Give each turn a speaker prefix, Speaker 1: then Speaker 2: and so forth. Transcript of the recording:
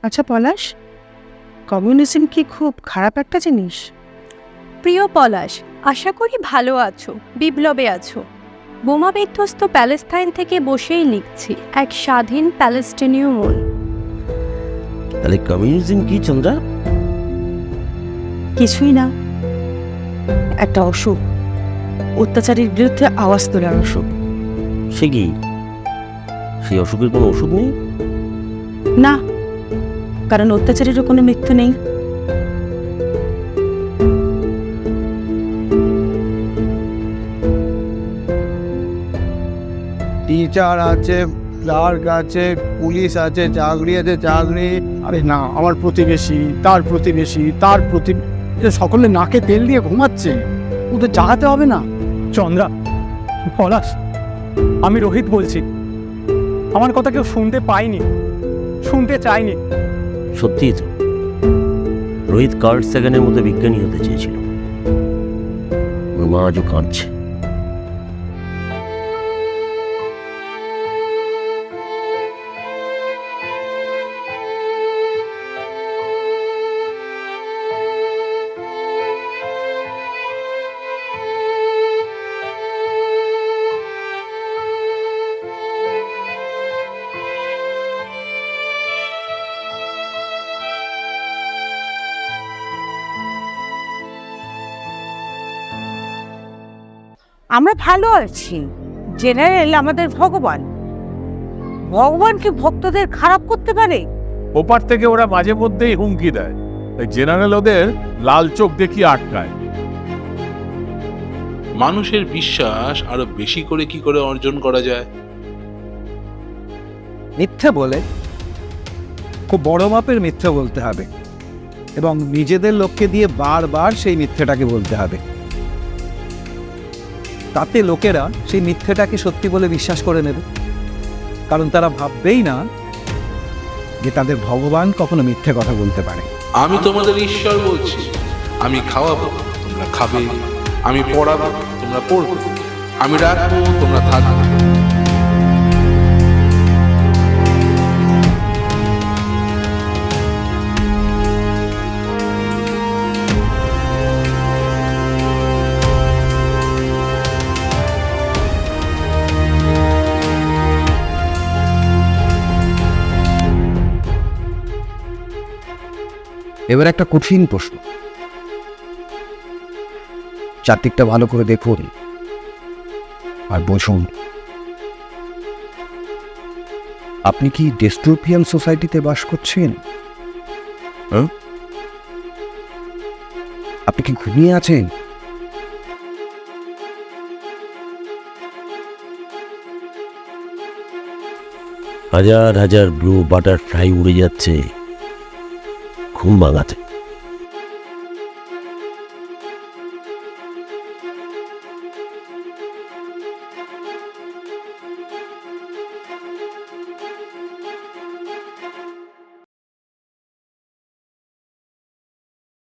Speaker 1: আচ্ছা পলাশ, কমিউনিজম কি খুব খারাপ একটা জিনিস?
Speaker 2: প্রিয় পলাশ, আশা করি ভালো আছো, বিপ্লবে আছো। বোমা বিধ্বস্ত প্যালেস্তাইন থেকে বসেই লিখছি, এক স্বাধীন প্যালেস্টিনীয় মন।
Speaker 3: তাহলে কমিউনিজম কি চন্দ্রা?
Speaker 1: কিছুই না, একটা অসুখ, অত্যাচারের বিরুদ্ধে আওয়াজ তোলার অসুখ।
Speaker 3: সে কি, সেই অসুখের কোনো ওষুধ নেই?
Speaker 1: না, কারণ অত্যাচারেরও কোনো মৃত্যু নেই।
Speaker 4: টিচার আছে, ক্লার্ক আছে, পুলিশ আছে, চাকরি আছে, চাকরি। আরে না, আমার প্রতিবেশী, তার প্রতিবেশী, তার সকলে নাকে তেল দিয়ে ঘুমাচ্ছে, ওদের জাগাতে হবে না?
Speaker 5: চন্দ্রা, পলাশ, আমি রোহিত বলছি। আমার কথা কেউ শুনতে পায়নি, শুনতে চায়নি।
Speaker 3: সত্যিই তো, রোহিত কার্ল সেকেন্ডের মধ্যে বিজ্ঞানী হতে চেয়েছিল। ওর মা আজও কাঁদছে।
Speaker 6: আমরা ভালো আছি। জেনারেল আমাদের ভগবান। ভগবান কি ভক্তদের খারাপ করতে পারে?
Speaker 7: ওপার থেকে ওরা মাঝে মধ্যেই হুমকি দেয়, তাই জেনারেল ওদের লাল চোখ দেখিয়ে আটকায়।
Speaker 8: মানুষের বিশ্বাস আরো বেশি করে কি করে অর্জন করা যায়?
Speaker 4: মিথ্যে বলে, খুব বড় মাপের মিথ্যে বলতে হবে, এবং নিজেদের লোককে দিয়ে বারবার সেই মিথ্যেটাকে বলতে হবে। তাতে লোকেরা সেই মিথ্যেটাকে সত্যি বলে বিশ্বাস করে নেবে, কারণ তারা ভাববেই না যে তাদের ভগবান কখনো মিথ্যে কথা বলতে পারে।
Speaker 8: আমি তোমাদের ঈশ্বর বলছি, আমি খাওয়াবো, তোমরা খাবে, আমি পড়াবো, তোমরা পড়বে, আমি রাখবো, তোমরা থাকবে।
Speaker 4: এবার একটা কঠিন প্রশ্ন, চারদিকটা ভালো করে দেখুন আর বুঝুন। আপনি কি ডিস্টোপিয়ান সোসাইটিতে বাস করছেন? আপনি কি ঘুমিয়ে আছেন?
Speaker 3: হাজার হাজার ব্লু বাটারফ্লাই উড়ে যাচ্ছে ঘুম ভাঙাতে।